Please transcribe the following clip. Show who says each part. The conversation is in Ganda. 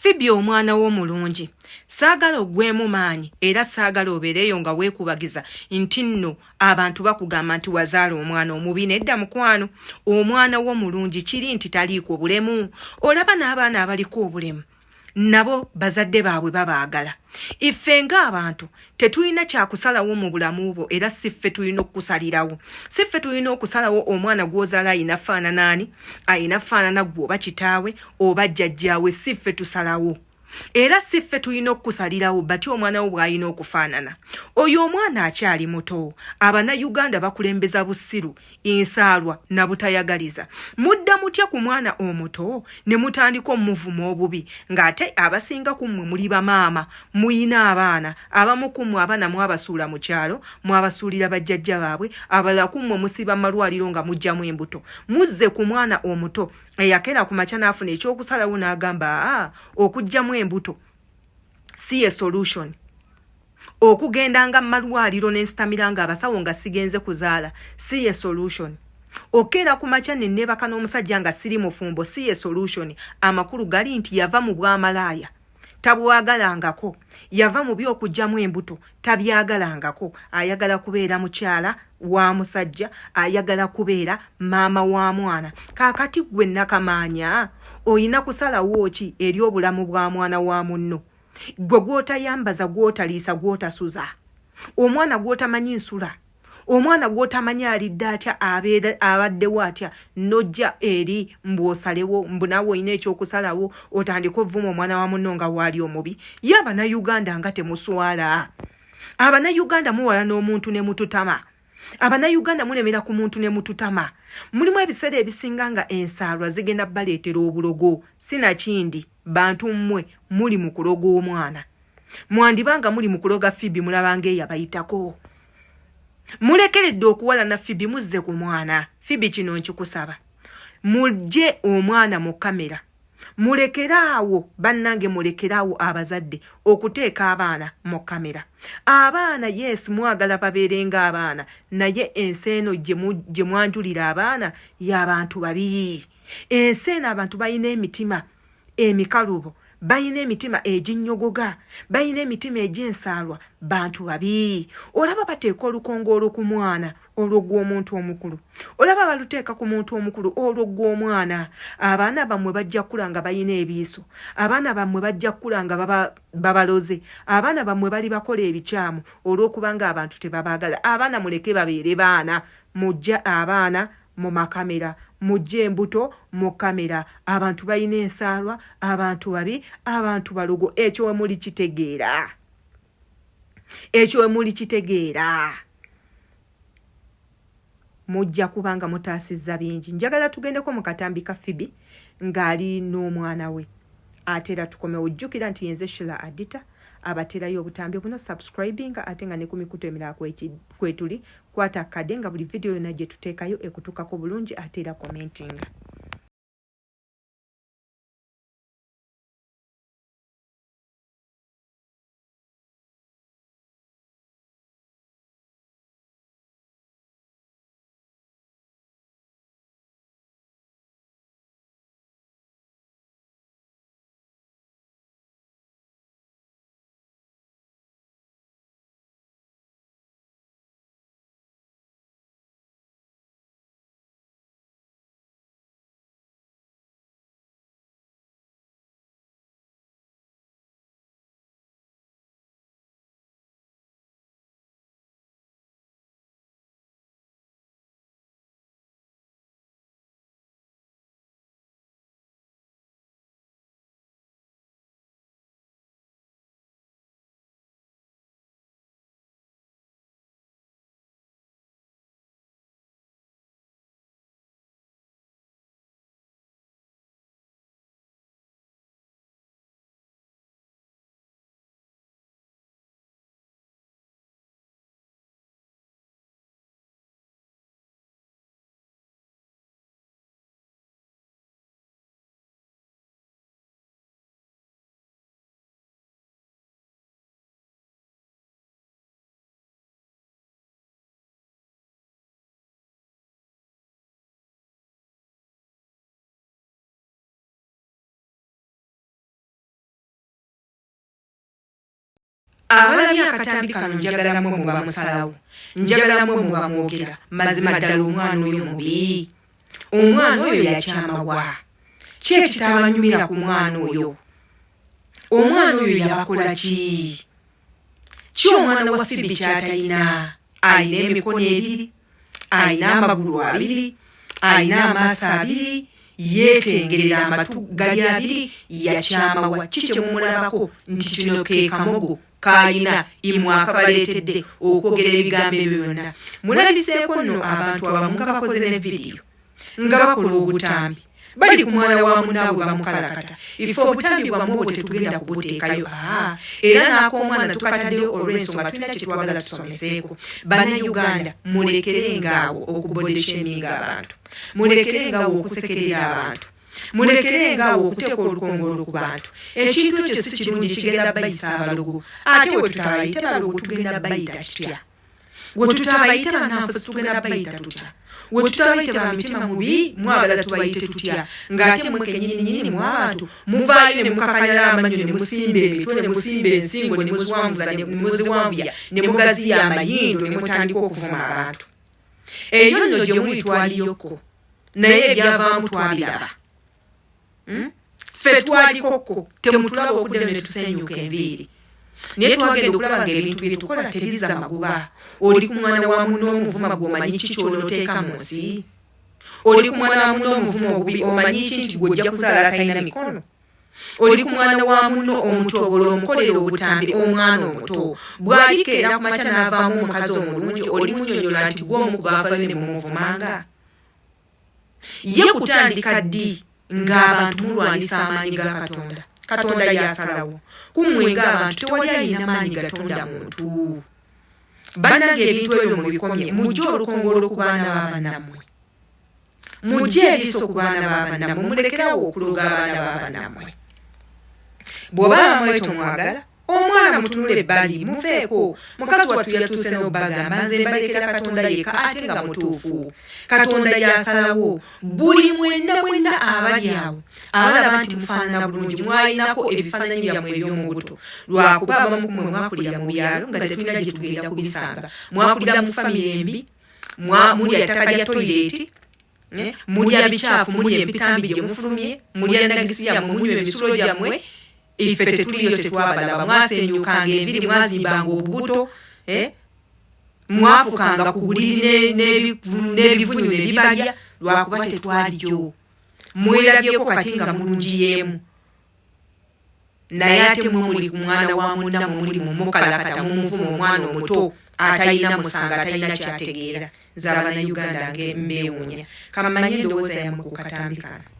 Speaker 1: Phoebe omwana w'omulungi saagala ogwemu maanyi era saagala obeereyo nga weekubagiza nti nno abantu bakugamba nti wazaala omwana omubi. Nedda mukwano, omwana w'omulungi kiri nti taliiko bulemu. Olaba n'abaana abaliko obulemu nabo bazadde baabwe babaagala. Iffe ng'abantu tetulina kyakusalawo mu bulamu bwo era si ffe tulina okukusalirawo. Si ffe tulina okusalawo omwana gw'ozaala ayina faanana ani, ayina faanana gwe oba kitaawe oba jjajjaawe, si ffe tusalawo. Era si ffe tulina okukusalirawo bati omwana wo bw'alina okufaanana. Oyo omwana akyali muto. Abannayuganda bakulembeza bussiru, ensaalwa na butayagaliza. Mudda mutya ku mwana omuto ne mutandika omuvuma obubi ng'ate abasinga ku mmwe muli bamaama, muyina abaana. Abamu ku mmwe abaana mwabasuula mu kyalo, mwabasuulira bajjajja baabwe, abalala ku mmwe musiba malwaliro nga mujjamu embuto. Muzze ku mwana omuto eyakera ku makya n'afuna ekyokusalawo n'agamba okujjamu embuto si ye solution. Okugendanga malwaliro n'ensitamira nga abasawo nga sigenze kuzaala si ye solution. Okera ku makya ne neebaka n'omusajja nga siri mufumbo si ye solution. Amakulu gali nti yava mu bwamalaaya tabwagalangako, yava mu by'okujjamu embuto tabyagalangako. Ayagala kubeera mukyala wa musajja, ayagala kubeera maama wa mwana. Kaakati gwe Nakamaanya oyina kusalawo ki eri obulamu bwa mwana wa munno? Gwe gw'otayambaza, gw'otaliisa, gw'otasuza, omwana gw'otamanyi nsula, omwana gw'otamanyi alidde atya, abaddewo atya, nojja eri mbw'osalewo mbunawe olina ekyokusalawo otandika ovuma omwana wa munno nga waali omubi. Ye Abannayuganda nga temuswala. Abannayuganda muwala n'omuntu ne mututama. Abannayuganda mulemera ku muntu ne mututama. Mulimu ebiseera ebisinga nga ensaalwa zigenda baleetera obulogo. Sinakindi bantu mmwe muli mu kuloga omwana. Mwandibanga muli mu kuloga Phoebe mulabanga eyabayitako. Mulekeredde okuwalana Phoebe, muzze ku mwana. Phoebe kino nkikusaba. Mujje omwana mu kamera. Mulekeraawo bannange, mulekeraawo abazadde okuteeka abaana mu kamera. Abaana yes mwagala babeerenga abaana, naye ensi eno gye mwanjulira abaana y'abantu babi. Ensi eno abantu balina emitima emikalubo, balina emitima eginnyogoga, balina emitima egy'ensaalwa, bantu babi. Olaba bateeka olukongoolo ku mwana olw'ogw'omuntu omukulu, olaba baluteeka ku muntu omukulu olw'ogw'omwana. Abaana bammwe bajja kukula nga balina ebiiso, abaana bammwe bajja kukula nga babaloze, abaana bammwe bali bakola ebikyamu olw'okubanga abantu tebabaagala. Abaana muleke babeere baana, mujja abaana mu makamera, mujje embuto mu kamera. Abantu balina ensaalwa, abantu babi, abantu balogo. Ekyo we muli kitegeera, ekyo we muli kitegeera. Mujja kubanga mutaasizza bingi. Njagala tugendeko mu katambi ka Phoebe ng'ali n'omwana we. Ate era tukomewo. Ojjukira nti yenze Sheila Adita abaterayo obutambi buno, subscribing ate nga ne ku mikutu emirala kwetuli. Kwata akadde nga buli video yonna gye tuteekayo ekutuukako bulungi, ate era commenting. abalabye akatambi kano njagala mwe muba musalawo njagala mwe muba mwogera mazima ddala omwana oyo mubi omwana oyo yakyamawa ki ekitabanyumira ku mwana oyo omwana oyo yabakola ki omwana wa Phoebe kyatayina ayina emikono ebiri ayina amagulu abiri ayina amaaso abiri yeetengerera amatu gali abiri yakyamawa ki kyemumulabako nti kino ke kamogo kayina imwaka baleetedde okwogera ebigambo ebyo byonna mulabiseeko nno abantu abamu nga bakoze ne vidiyo nga bakola obutambi bali ku mwana wa munnaabwe bamukalakata ife obutambi bwamu obwo tetugenda kubuteekayo era n'ak'omwana tukataddeyo olw'ensonga tulina kye twagala tusomeseeko bannayuganda mulekerengaawo okubodesheminga abantu mulekerengaawo okusekerera abantu mulekerengaawo okuteeka olukongolo ku bantu ekintu ekyo si kirungi kigenda bayisa abalogo ate we tutabayita balogo tugenda bayita kitya we tutabayita bannanfusi tugenda bayita tutya we tutabayita ba mitima mubi mwagala tubayite tutya ng'ate mwe kennyininyini mu abantu muvaayo ne mukakanyala amanyo ne musimba emitwe ne musimba ensingo ne muziwanvuya ne mugaziya amayindo ne mutandika okuvuma abantu eyo nno gye muli twaliyoko naye ebyavaamu twabiraba ffe twalikokko temutulaba okudde ne tusenyuka enviiri naye twagenda okulaba ng'ebintu bye tukola tebizza magoba oli ku mwana wa munno omuvuma gw'omanyi ki ky'onooteeka mu nsi oli ku mwana wa munno omuvuma obubi omanyi ki nti gw'ojja kuzaala talina mikono oli ku mwana wa munno omutobola omukolera obutambi omwana omuto bw'alikeera ku makya n'avaamu omukazi omulungi oli munyonyola nti gw'omu ku baavayo ne mumuvumanga ye kutandika ddi ng'abantu mulwanyisa amaanyi ga katonda katonda yasalawo kumwenga abantu tewali alina maanyi gatonda muntu bannange ebintu ebyo mubikomye mujje olukongolo ku baana b'abannammwe mujje ebiso ku baana b'abannammwe mulekerawo okuloga abaana b'abannammwe bw'oba bamwe tomwagala omwana mutunula ebbali muveeko mukazi wattu yatuuse n'obbagamba nze mbalekera katonda yeka ate nga mutuufu katonda yasalawo buli mwenna abali awo abalaba nti mufaanana bulungi mwalinako ebifaananyi byammwe eby'omubuto lwakuba abamu kumwe mwakulira mu byalo nga tetulina gye tugenda kubisanga mwakulira mu famire embi mulya ettaka lya toyireeti mulya bicaafu mulya empitambi gye mufulumye mulya nagisi yammwe munywa emisulo gyammwe ife tetuliyo tetwabalaba mwasenyukanga enviri mwazimbanga obubuto mwafukanga ku buliri n'ebivunyu nebibalya lwakuba tetwaliyo mwerabyeko kati nga mulungi yeemu naye ate mwe muli ku mwana wa munnamu muli mumukalakata mumuvuma omwana omuto atalina musanga atalina kyategeera nze abannayuganda mbeewuunya kamanye endowooza yammwe ku katambi kano